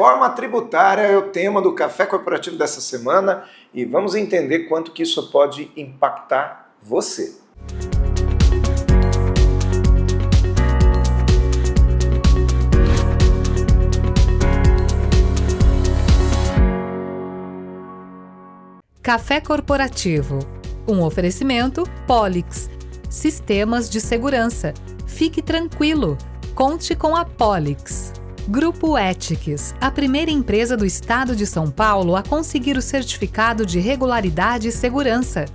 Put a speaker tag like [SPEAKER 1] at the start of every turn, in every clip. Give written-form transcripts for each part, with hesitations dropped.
[SPEAKER 1] Reforma tributária é o tema do Café Corporativo dessa semana e vamos entender quanto que isso pode impactar você.
[SPEAKER 2] Café Corporativo, um oferecimento Polix, sistemas de segurança. Fique tranquilo, conte com a Polix. Grupo Ethics, a primeira empresa do estado de São Paulo a conseguir o certificado de regularidade e segurança.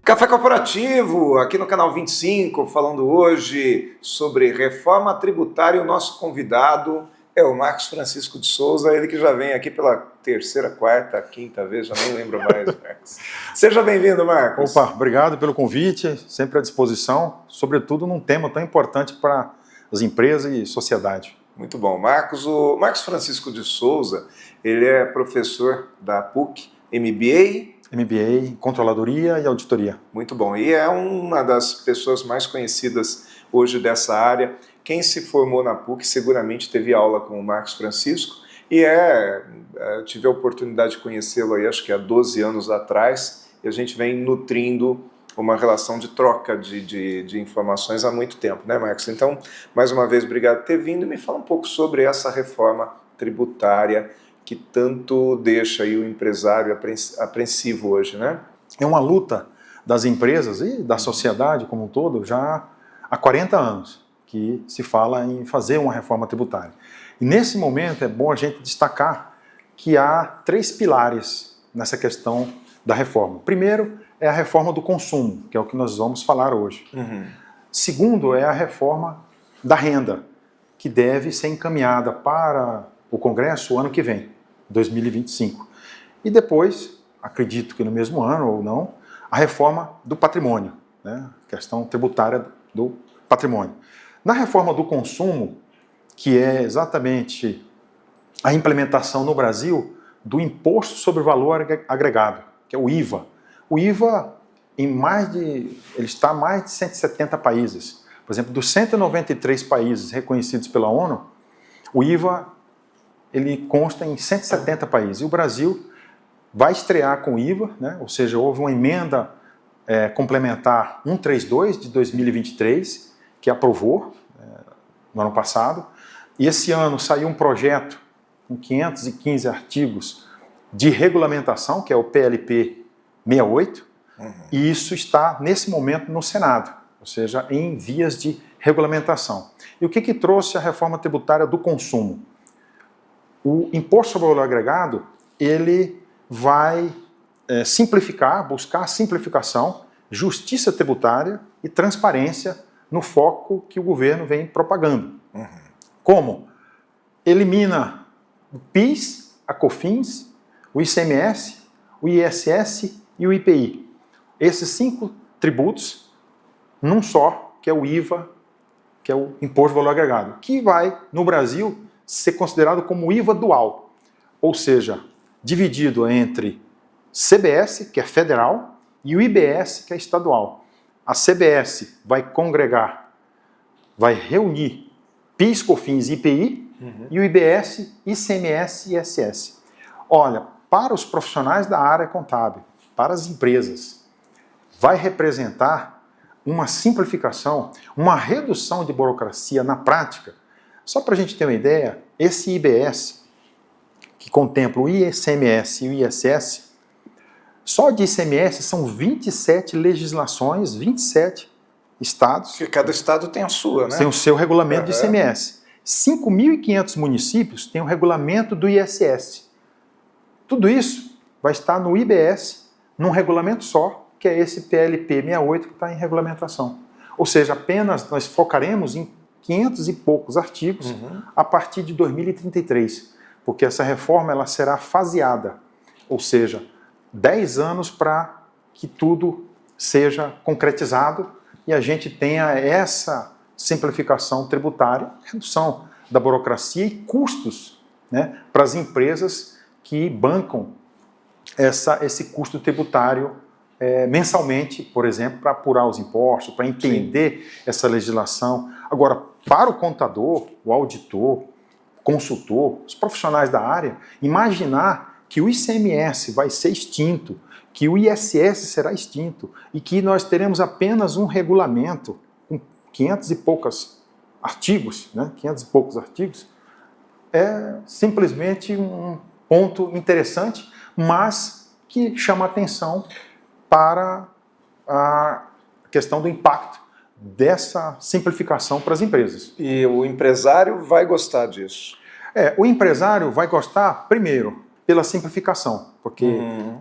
[SPEAKER 1] Café Corporativo, aqui no canal 25, falando hoje sobre reforma tributária. O nosso convidado é o Marcos Francisco de Souza, ele que já vem aqui pela terceira, quarta, quinta vez, já nem lembro mais, Marcos. Seja bem-vindo, Marcos.
[SPEAKER 3] Opa, obrigado pelo convite, sempre à disposição, sobretudo num tema tão importante para as empresas e sociedade.
[SPEAKER 1] Muito bom. Marcos, o Marcos Francisco de Souza, ele é professor da PUC,
[SPEAKER 3] MBA, Controladoria e Auditoria.
[SPEAKER 1] Muito bom. E é uma das pessoas mais conhecidas hoje dessa área. Quem se formou na PUC seguramente teve aula com o Marcos Francisco e tive a oportunidade de conhecê-lo aí, acho que há 12 anos atrás, e a gente vem nutrindo uma relação de troca de informações há muito tempo, né, Marcos? Então, mais uma vez, obrigado por ter vindo e me fala um pouco sobre essa reforma tributária que tanto deixa aí o empresário apreensivo hoje, né?
[SPEAKER 3] É uma luta das empresas e da sociedade como um todo já há 40 anos que se fala em fazer uma reforma tributária. E nesse momento é bom a gente destacar que há 3 pilares nessa questão da reforma. Primeiro é a reforma do consumo, que é o que nós vamos falar hoje. Segundo é a reforma da renda, que deve ser encaminhada para o Congresso o ano que vem, 2025. E depois, acredito que no mesmo ano ou não, a reforma do patrimônio, né? Questão tributária do patrimônio. Na reforma do consumo, que é exatamente a implementação no Brasil do Imposto sobre Valor Agregado, que é o IVA. O IVA ele está em mais de 170 países. Por exemplo, dos 193 países reconhecidos pela ONU, o IVA ele consta em 170 países. E o Brasil vai estrear com o IVA, né? Ou seja, houve uma emenda complementar 132 de 2023, que aprovou no ano passado. E esse ano saiu um projeto com 515 artigos de regulamentação, que é o PLP 68, e isso está, nesse momento, no Senado, ou seja, em vias de regulamentação. E o que trouxe a reforma tributária do consumo? O Imposto sobre o Valor Agregado, ele vai simplificar, buscar simplificação, justiça tributária e transparência no foco que o governo vem propagando. Como? Elimina o PIS, a COFINS, o ICMS, o ISS e o IPI. Esses 5 tributos num só, que é o IVA, que é o Imposto de Valor Agregado, que vai, no Brasil, ser considerado como IVA dual, ou seja, dividido entre CBS, que é federal, e o IBS, que é estadual. A CBS vai reunir PIS, COFINS e IPI, e o IBS, ICMS e ISS. Olha, para os profissionais da área contábil, para as empresas, vai representar uma simplificação, uma redução de burocracia na prática. Só para a gente ter uma ideia, esse IBS, que contempla o ICMS e o ISS, só de ICMS são 27 legislações, 27 estados.
[SPEAKER 1] Porque cada estado tem a sua, né?
[SPEAKER 3] Tem o seu regulamento de ICMS. 5.500 municípios têm o regulamento do ISS. Tudo isso vai estar no IBS, num regulamento só, que é esse PLP 68 que está em regulamentação. Ou seja, apenas nós focaremos em 500 e poucos artigos a partir de 2033, porque essa reforma ela será faseada, ou seja, 10 anos para que tudo seja concretizado e a gente tenha essa simplificação tributária, redução da burocracia e custos, né, para as empresas que bancam esse custo tributário mensalmente, por exemplo, para apurar os impostos, para entender essa legislação. Agora, para o contador, o auditor, consultor, os profissionais da área, imaginar que o ICMS vai ser extinto, que o ISS será extinto e que nós teremos apenas um regulamento com 500 e poucos artigos, né? 500 e poucos artigos, é simplesmente um ponto interessante, mas que chama atenção para a questão do impacto dessa simplificação para as empresas.
[SPEAKER 1] E o empresário vai gostar disso?
[SPEAKER 3] O empresário vai gostar, primeiro, pela simplificação, porque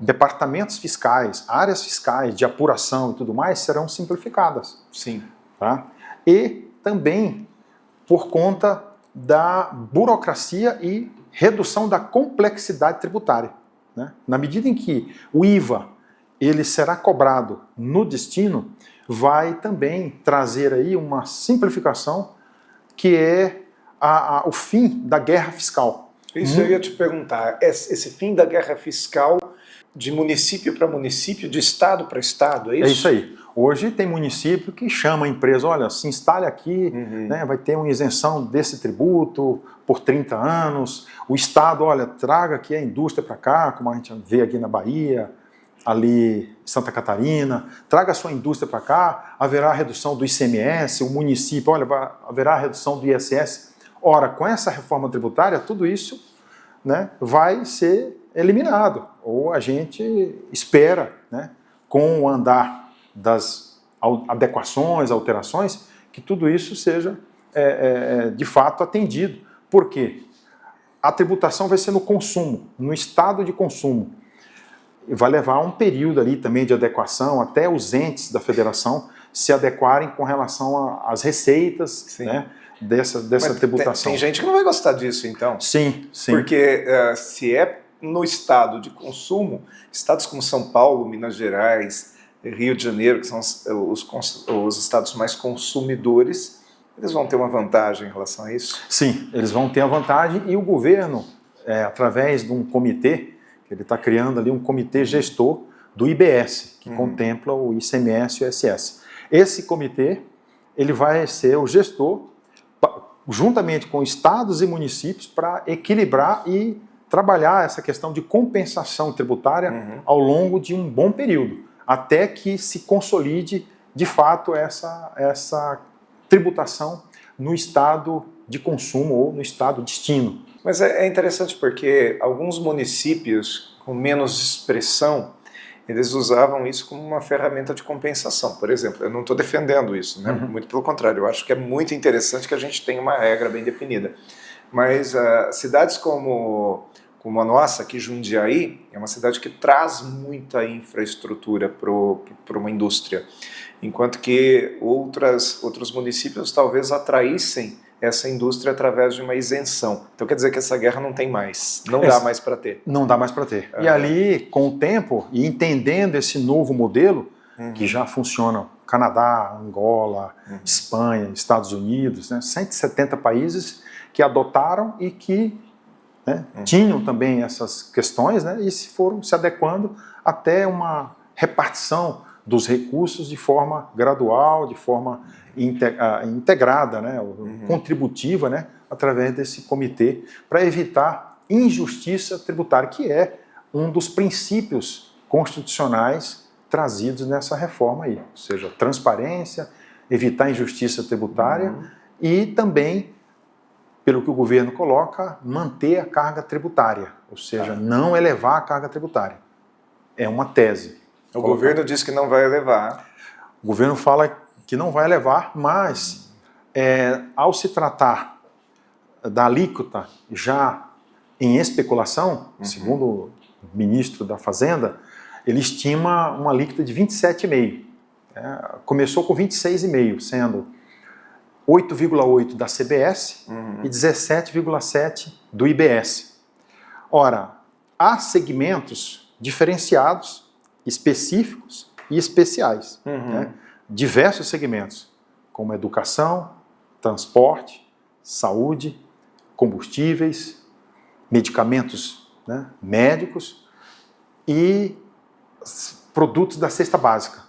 [SPEAKER 3] departamentos fiscais, áreas fiscais de apuração e tudo mais serão simplificadas.
[SPEAKER 1] Sim.
[SPEAKER 3] Tá? E também por conta da burocracia e redução da complexidade tributária, né? Na medida em que o IVA ele será cobrado no destino, vai também trazer aí uma simplificação que é o fim da guerra fiscal.
[SPEAKER 1] Isso eu ia te perguntar, esse fim da guerra fiscal de município para município, de estado para estado, é isso?
[SPEAKER 3] É isso aí. Hoje tem município que chama a empresa, olha, se instale aqui, né, vai ter uma isenção desse tributo por 30 anos. O estado, olha, traga aqui a indústria para cá, como a gente vê aqui na Bahia, ali em Santa Catarina, traga a sua indústria para cá, haverá redução do ICMS, o município, olha, haverá redução do ISS. Ora, com essa reforma tributária, tudo isso, né, vai ser eliminado, ou a gente espera, né, com o andar das adequações, alterações, que tudo isso seja de fato atendido. Por quê? A tributação vai ser no consumo, no estado de consumo. Vai levar um período ali também de adequação, até os entes da federação se adequarem com relação às receitas, né, dessa tributação.
[SPEAKER 1] Tem gente que não vai gostar disso, então.
[SPEAKER 3] Sim, sim.
[SPEAKER 1] Porque se é no estado de consumo, estados como São Paulo, Minas Gerais, Rio de Janeiro, que são os estados mais consumidores, eles vão ter uma vantagem em relação a isso?
[SPEAKER 3] Sim, eles vão ter a vantagem e o governo, através de um comitê, ele está criando ali um comitê gestor do IBS, que contempla o ICMS e o ISS. Esse comitê, ele vai ser o gestor, juntamente com estados e municípios, para equilibrar e trabalhar essa questão de compensação tributária ao longo de um bom período, até que se consolide, de fato, essa tributação no estado de consumo ou no estado destino.
[SPEAKER 1] Mas é interessante porque alguns municípios com menos expressão, eles usavam isso como uma ferramenta de compensação. Por exemplo, eu não estou defendendo isso, né? Muito pelo contrário, eu acho que é muito interessante que a gente tenha uma regra bem definida. Mas cidades como a nossa, aqui Jundiaí, é uma cidade que traz muita infraestrutura para uma indústria, enquanto que outros municípios talvez atraíssem essa indústria através de uma isenção. Então quer dizer que essa guerra não tem mais, não dá mais para ter.
[SPEAKER 3] Não dá mais para ter. E ali, com o tempo, e entendendo esse novo modelo, que já funciona Canadá, Angola, Espanha, Estados Unidos, né, 170 países que adotaram e que tinham também essas questões, né, e foram se adequando até uma repartição dos recursos de forma gradual, de forma integrada, né, contributiva, né, através desse comitê, para evitar injustiça tributária, que é um dos princípios constitucionais trazidos nessa reforma aí, ou seja, transparência, evitar injustiça tributária e também, pelo que o governo coloca, manter a carga tributária, ou seja, não elevar a carga tributária. É uma tese.
[SPEAKER 1] O governo diz que não vai elevar.
[SPEAKER 3] O governo fala que não vai elevar, mas ao se tratar da alíquota já em especulação, segundo o ministro da Fazenda, ele estima uma alíquota de 27,5%. Começou com 26,5%, sendo 8,8% da CBS e 17,7% do IBS. Ora, há segmentos diferenciados, específicos e especiais. Né? Diversos segmentos, como educação, transporte, saúde, combustíveis, medicamentos, né, médicos e produtos da cesta básica.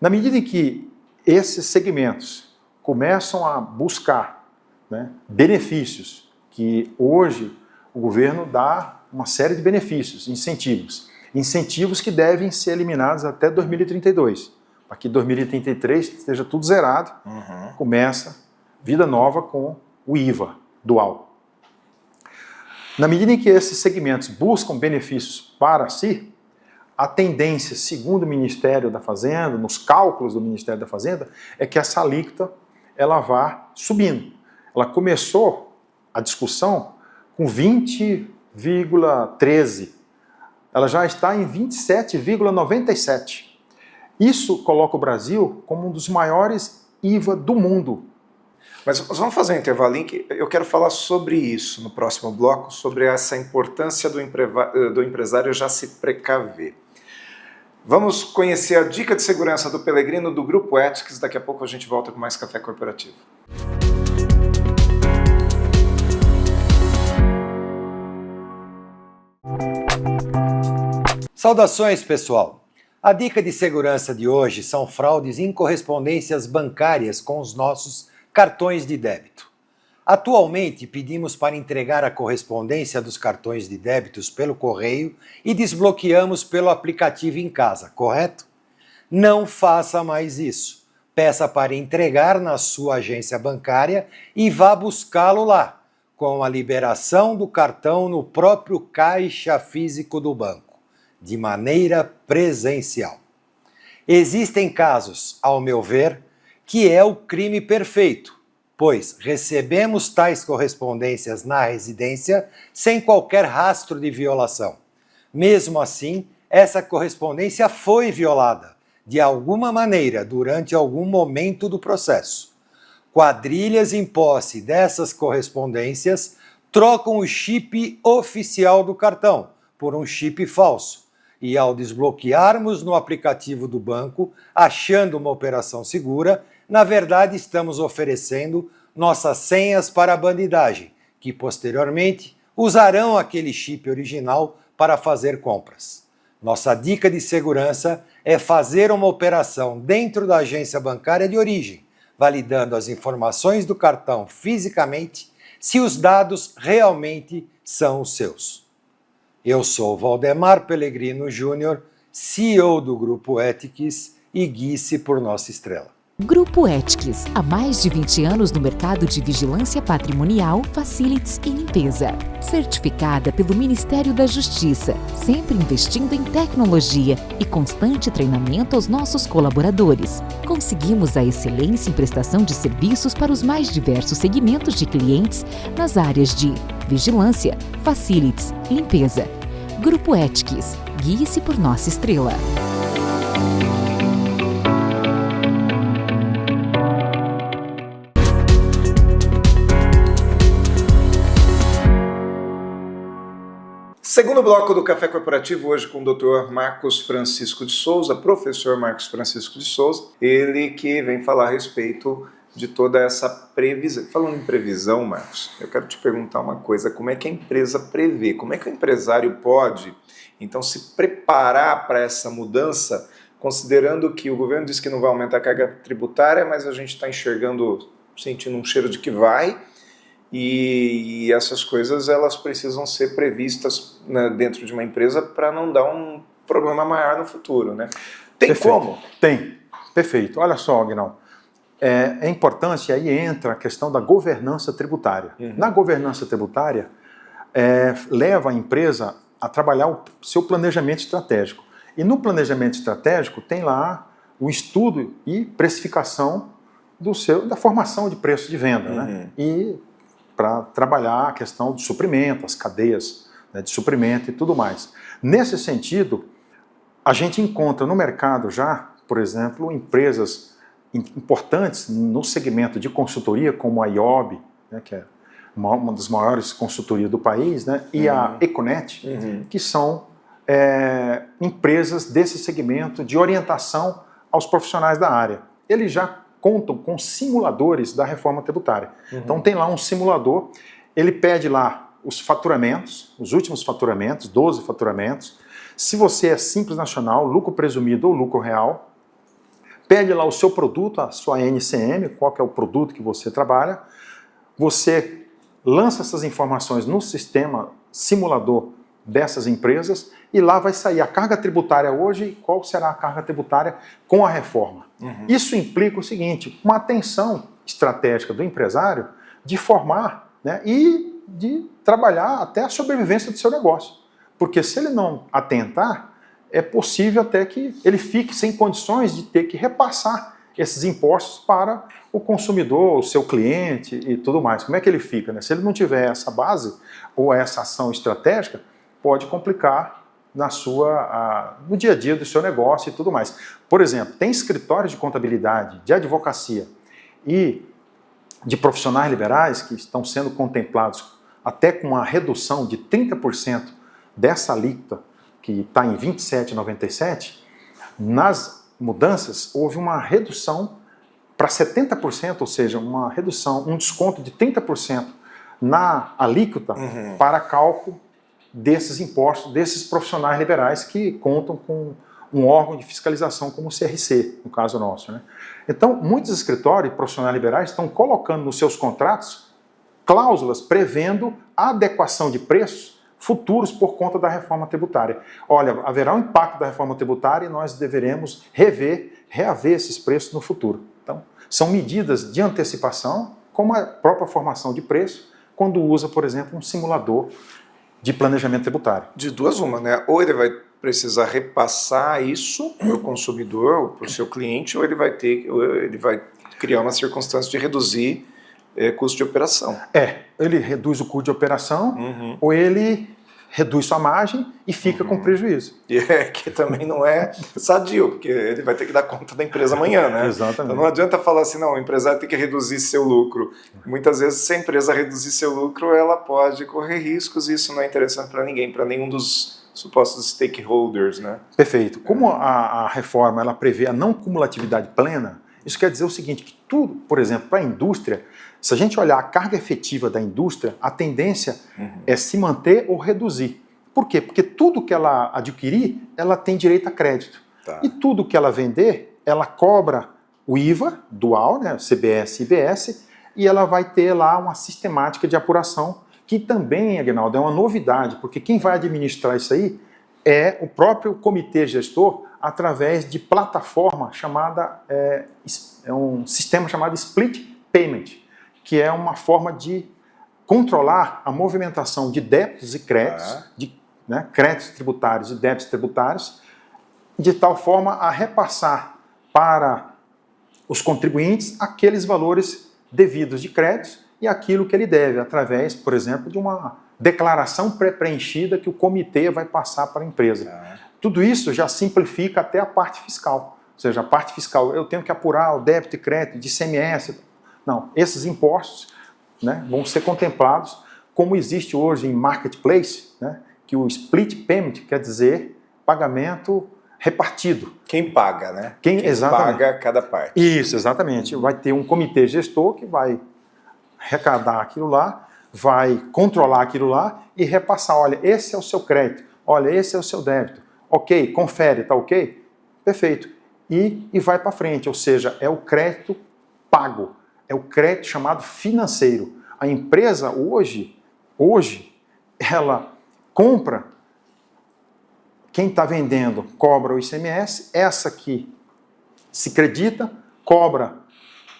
[SPEAKER 3] Na medida em que esses segmentos começam a buscar, né, benefícios que hoje o governo dá uma série de benefícios, incentivos que devem ser eliminados até 2032, para que 2033 esteja tudo zerado, começa vida nova com o IVA dual. Na medida em que esses segmentos buscam benefícios para si, a tendência, segundo o Ministério da Fazenda, nos cálculos do Ministério da Fazenda, é que essa alíquota ela vá subindo. Ela começou a discussão com 20,13. Ela já está em 27,97. Isso coloca o Brasil como um dos maiores IVA do mundo.
[SPEAKER 1] Mas vamos fazer um intervalinho que eu quero falar sobre isso no próximo bloco, sobre essa importância do empresário já se precaver. Vamos conhecer a dica de segurança do Pellegrino do Grupo Ethics. Daqui a pouco a gente volta com mais Café Corporativo.
[SPEAKER 4] Saudações, pessoal! A dica de segurança de hoje são fraudes em correspondências bancárias com os nossos cartões de débito. Atualmente, pedimos para entregar a correspondência dos cartões de débitos pelo correio e desbloqueamos pelo aplicativo em casa, correto? Não faça mais isso. Peça para entregar na sua agência bancária e vá buscá-lo lá, com a liberação do cartão no próprio caixa físico do banco, de maneira presencial. Existem casos, ao meu ver, que é o crime perfeito, pois recebemos tais correspondências na residência sem qualquer rastro de violação. Mesmo assim, essa correspondência foi violada, de alguma maneira, durante algum momento do processo. Quadrilhas em posse dessas correspondências trocam o chip oficial do cartão por um chip falso. E ao desbloquearmos no aplicativo do banco, achando uma operação segura, na verdade estamos oferecendo nossas senhas para a bandidagem, que posteriormente usarão aquele chip original para fazer compras. Nossa dica de segurança é fazer uma operação dentro da agência bancária de origem, validando as informações do cartão fisicamente, se os dados realmente são os seus. Eu sou Valdemar Pellegrino Júnior, CEO do Grupo Ethics e guie-se por nossa estrela.
[SPEAKER 5] Grupo Ethics, há mais de 20 anos no mercado de vigilância patrimonial, facilities e limpeza. Certificada pelo Ministério da Justiça, sempre investindo em tecnologia e constante treinamento aos nossos colaboradores. Conseguimos a excelência em prestação de serviços para os mais diversos segmentos de clientes nas áreas de vigilância, facilities, limpeza. Grupo Ethics, guie-se por nossa estrela.
[SPEAKER 1] Segundo bloco do Café Corporativo, hoje com o Dr. Marcos Francisco de Souza, professor Marcos Francisco de Souza, ele que vem falar a respeito de toda essa previsão. Falando em previsão, Marcos, eu quero te perguntar uma coisa, como é que a empresa prevê? Como é que o empresário pode, então, se preparar para essa mudança, considerando que o governo diz que não vai aumentar a carga tributária, mas a gente está enxergando, sentindo um cheiro de que vai, e essas coisas elas precisam ser previstas, né, dentro de uma empresa para não dar um problema maior no futuro, né? Tem
[SPEAKER 3] Perfeito.
[SPEAKER 1] como?
[SPEAKER 3] Tem. Perfeito. Olha só, Aguinaldo. É importante, aí entra a questão da governança tributária. Na governança tributária, leva a empresa a trabalhar o seu planejamento estratégico. E no planejamento estratégico tem lá o estudo e precificação da formação de preço de venda, né? E para trabalhar a questão do suprimento, as cadeias, né, de suprimento e tudo mais. Nesse sentido, a gente encontra no mercado já, por exemplo, empresas importantes no segmento de consultoria, como a IOB, né, que é uma das maiores consultorias do país, né, e a Econet, que são empresas desse segmento de orientação aos profissionais da área. Eles já contam com simuladores da reforma tributária. Então tem lá um simulador, ele pede lá os faturamentos, os últimos faturamentos, 12 faturamentos. Se você é Simples Nacional, lucro presumido ou lucro real, pede lá o seu produto, a sua NCM, qual que é o produto que você trabalha, você lança essas informações no sistema simulador dessas empresas e lá vai sair a carga tributária hoje e qual será a carga tributária com a reforma. Isso implica o seguinte, uma atenção estratégica do empresário de formar, né, e de trabalhar até a sobrevivência do seu negócio. Porque se ele não atentar, é possível até que ele fique sem condições de ter que repassar esses impostos para o consumidor, o seu cliente e tudo mais. Como é que ele fica, né? Se ele não tiver essa base ou essa ação estratégica, pode complicar no dia a dia do seu negócio e tudo mais. Por exemplo, tem escritórios de contabilidade, de advocacia e de profissionais liberais que estão sendo contemplados até com uma redução de 30% dessa alíquota, que está em 27,97%, nas mudanças houve uma redução para 70%, ou seja, uma redução, um desconto de 30% na alíquota para cálculo desses impostos, desses profissionais liberais que contam com um órgão de fiscalização como o CRC, no caso nosso, né? Então, muitos escritórios e profissionais liberais estão colocando nos seus contratos cláusulas prevendo a adequação de preços futuros por conta da reforma tributária. Olha, haverá um impacto da reforma tributária e nós deveremos reaver esses preços no futuro. Então, são medidas de antecipação, como a própria formação de preço, quando usa, por exemplo, um simulador de planejamento tributário.
[SPEAKER 1] De duas uma, né? Ou ele vai precisar repassar isso para o consumidor, ou para o seu cliente, ou ele vai criar uma circunstância de reduzir custo de operação.
[SPEAKER 3] Ele reduz o custo de operação, ou ele reduz sua margem e fica com prejuízo.
[SPEAKER 1] E que também não é sadio, porque ele vai ter que dar conta da empresa amanhã, né?
[SPEAKER 3] Exatamente.
[SPEAKER 1] Então não adianta falar assim, não, o empresário tem que reduzir seu lucro. Muitas vezes, se a empresa reduzir seu lucro, ela pode correr riscos e isso não é interessante para ninguém, para nenhum dos supostos stakeholders, né?
[SPEAKER 3] Perfeito. Como a reforma ela prevê a não cumulatividade plena, isso quer dizer o seguinte, que tudo, por exemplo, para a indústria, se a gente olhar a carga efetiva da indústria, a tendência é se manter ou reduzir. Por quê? Porque tudo que ela adquirir, ela tem direito a crédito.
[SPEAKER 1] Tá.
[SPEAKER 3] E tudo que ela vender, ela cobra o IVA dual, né, CBS e IBS, e ela vai ter lá uma sistemática de apuração, que também, Aguinaldo, é uma novidade, porque quem vai administrar isso aí é o próprio comitê gestor, através de plataforma chamada, um sistema chamado Split Payment, que é uma forma de controlar a movimentação de débitos e créditos, créditos tributários e débitos tributários, de tal forma a repassar para os contribuintes aqueles valores devidos de créditos e aquilo que ele deve, através, por exemplo, de uma declaração pré-preenchida que o comitê vai passar para a empresa. Tudo isso já simplifica até a parte fiscal. Ou seja, a parte fiscal, eu tenho que apurar o débito e crédito de ICMS. Não, esses impostos, né, vão ser contemplados como existe hoje em marketplace, né, que o split payment quer dizer pagamento repartido.
[SPEAKER 1] Quem paga, né?
[SPEAKER 3] Quem
[SPEAKER 1] paga cada parte.
[SPEAKER 3] Isso, exatamente. Vai ter um comitê gestor que vai arrecadar aquilo lá, vai controlar aquilo lá e repassar. Olha, esse é o seu crédito. Olha, esse é o seu débito. Ok, confere, tá ok? Perfeito. E vai para frente, ou seja, é o crédito pago. É o crédito chamado financeiro. A empresa hoje, ela compra, quem está vendendo cobra o ICMS, essa que se acredita, cobra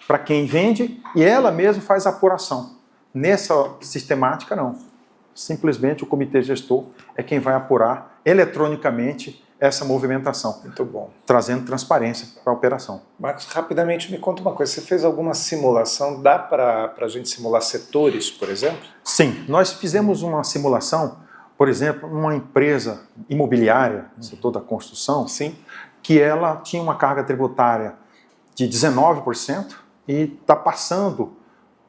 [SPEAKER 3] para quem vende e ela mesma faz a apuração. Nessa sistemática, não. Simplesmente o comitê gestor é quem vai apurar eletronicamente essa movimentação.
[SPEAKER 1] Muito bom.
[SPEAKER 3] Trazendo transparência para a operação.
[SPEAKER 1] Marcos, rapidamente me conta uma coisa. Você fez alguma simulação? Dá para a gente simular setores, por exemplo?
[SPEAKER 3] Sim, nós fizemos uma simulação, por exemplo, uma empresa imobiliária, no setor da construção,
[SPEAKER 1] sim,
[SPEAKER 3] que ela tinha uma carga tributária de 19% e está passando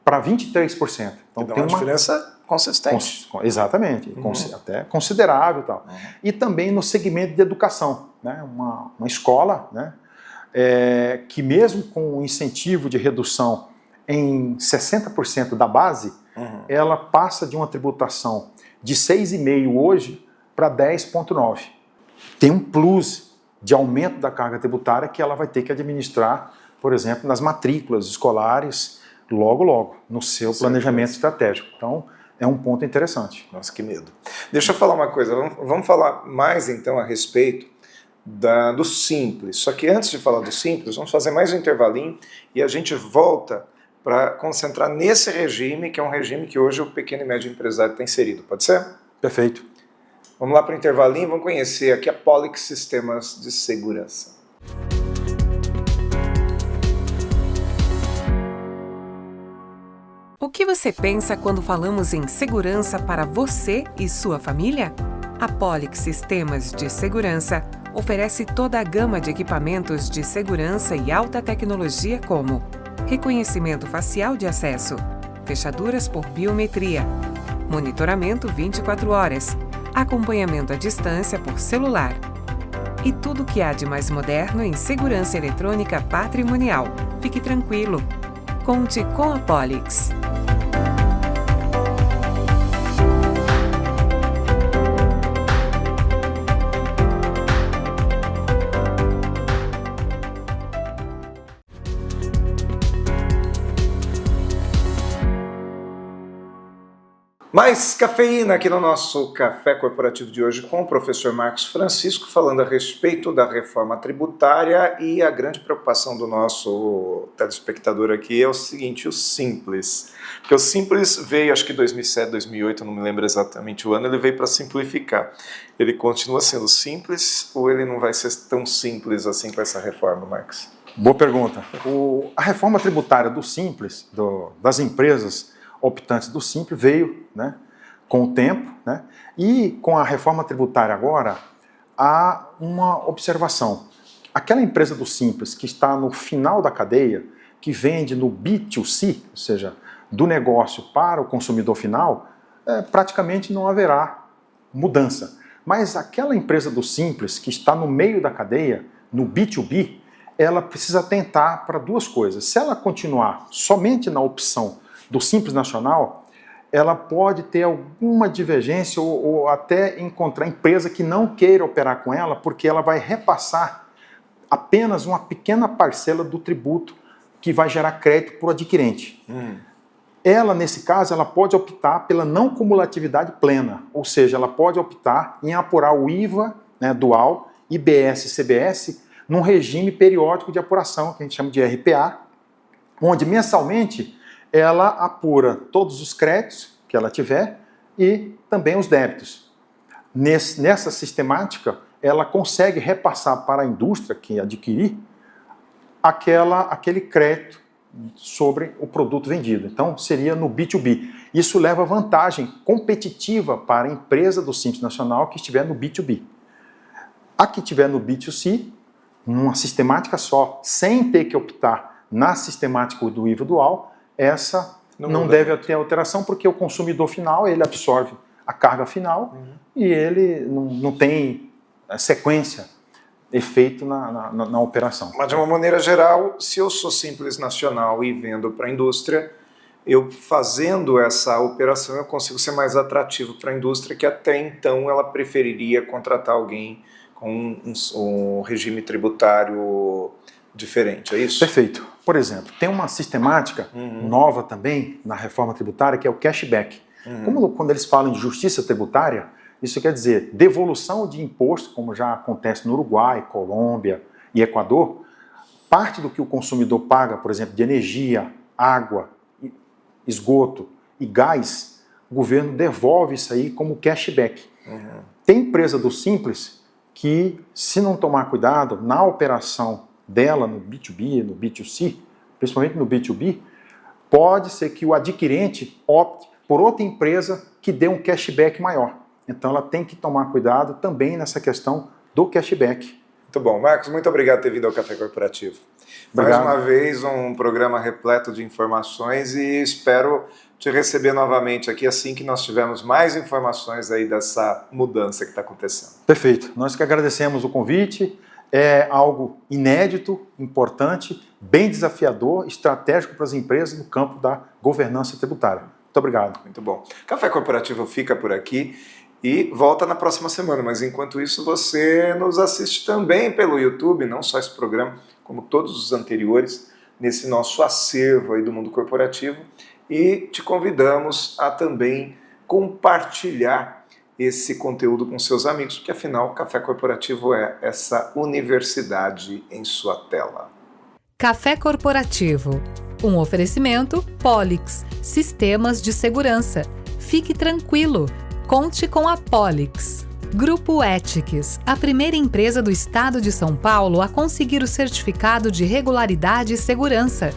[SPEAKER 3] para 23%.
[SPEAKER 1] Então tem uma diferença consistente.
[SPEAKER 3] Exatamente, até considerável e tal. E também no segmento de educação, né? Uma escola, né? Que mesmo com o incentivo de redução em 60% da base, ela passa de uma tributação de 6,5% hoje para 10,9%. Tem um plus de aumento da carga tributária que ela vai ter que administrar, por exemplo, nas matrículas escolares, logo, logo, no seu planejamento estratégico. Então, é um ponto interessante.
[SPEAKER 1] Nossa, que medo. Deixa eu falar uma coisa, vamos falar mais então a respeito do simples. Só que antes de falar do simples, vamos fazer mais um intervalinho e a gente volta para concentrar nesse regime, que é um regime que hoje o pequeno e médio empresário está inserido. Pode ser?
[SPEAKER 3] Perfeito.
[SPEAKER 1] Vamos lá para o intervalinho, vamos conhecer aqui a Polix Sistemas de Segurança.
[SPEAKER 6] O que você pensa quando falamos em segurança para você e sua família? A Polix Sistemas de Segurança oferece toda a gama de equipamentos de segurança e alta tecnologia como reconhecimento facial de acesso, fechaduras por biometria, monitoramento 24 horas, acompanhamento à distância por celular e tudo o que há de mais moderno em segurança eletrônica patrimonial. Fique tranquilo. Conte com a Polix.
[SPEAKER 1] Mais cafeína aqui no nosso Café Corporativo de hoje com o professor Marcos Francisco, falando a respeito da reforma tributária, e a grande preocupação do nosso telespectador aqui é o seguinte, o simples. Porque o simples veio, acho que 2007, 2008, não me lembro exatamente o ano, ele veio para simplificar. Ele continua sendo simples ou ele não vai ser tão simples assim com essa reforma, Marcos?
[SPEAKER 3] Boa pergunta. A reforma tributária do simples, das empresas optantes do simples, veio, né, com o tempo, né, e com a reforma tributária agora, há uma observação. Aquela empresa do simples que está no final da cadeia, que vende no B2C, ou seja, do negócio para o consumidor final, praticamente não haverá mudança. Mas aquela empresa do simples que está no meio da cadeia, no B2B, ela precisa atentar para duas coisas. Se ela continuar somente na opção do Simples Nacional, ela pode ter alguma divergência ou até encontrar empresa que não queira operar com ela, porque ela vai repassar apenas uma pequena parcela do tributo que vai gerar crédito para o adquirente. Ela, nesse caso, ela pode optar pela não cumulatividade plena, ou seja, ela pode optar em apurar o IVA, né, dual, IBS e CBS, num regime periódico de apuração, que a gente chama de RPA, onde mensalmente ela apura todos os créditos que ela tiver e também os débitos. Nessa sistemática, ela consegue repassar para a indústria que adquirir aquele crédito sobre o produto vendido. Então, seria no B2B. Isso leva vantagem competitiva para a empresa do Simples Nacional que estiver no B2B. A que estiver no B2C, numa sistemática só, sem ter que optar na sistemática do IVA dual, essa não deve ter alteração, porque o consumidor final ele absorve a carga final e ele não tem sequência, efeito na operação.
[SPEAKER 1] Mas de uma maneira geral, se eu sou Simples Nacional e vendo para a indústria, eu fazendo essa operação eu consigo ser mais atrativo para a indústria, que até então ela preferiria contratar alguém com um regime tributário diferente, é isso?
[SPEAKER 3] Perfeito. Por exemplo, tem uma sistemática nova também na reforma tributária, que é o cashback. Como quando eles falam de justiça tributária, isso quer dizer devolução de imposto, como já acontece no Uruguai, Colômbia e Equador, parte do que o consumidor paga, por exemplo, de energia, água, esgoto e gás, o governo devolve isso aí como cashback. Tem empresa do Simples que, se não tomar cuidado na operação dela no B2B, no B2C, principalmente no B2B, pode ser que o adquirente opte por outra empresa que dê um cashback maior. Então ela tem que tomar cuidado também nessa questão do cashback.
[SPEAKER 1] Muito bom. Marcos, muito obrigado por ter vindo ao Café Corporativo.
[SPEAKER 3] Obrigado.
[SPEAKER 1] Mais uma vez, um programa repleto de informações e espero te receber novamente aqui assim que nós tivermos mais informações aí dessa mudança que está acontecendo.
[SPEAKER 3] Perfeito. Nós que agradecemos o convite. É algo inédito, importante, bem desafiador, estratégico para as empresas no campo da governança tributária. Muito obrigado.
[SPEAKER 1] Muito bom. Café Corporativo fica por aqui e volta na próxima semana, mas enquanto isso você nos assiste também pelo YouTube, não só esse programa, como todos os anteriores, nesse nosso acervo aí do mundo corporativo e te convidamos a também compartilhar esse conteúdo com seus amigos, porque afinal o Café Corporativo é essa universidade em sua tela.
[SPEAKER 2] Café Corporativo, um oferecimento Polix, sistemas de segurança. Fique tranquilo, conte com a Polix. Grupo Ethics, a primeira empresa do estado de São Paulo a conseguir o certificado de regularidade e segurança.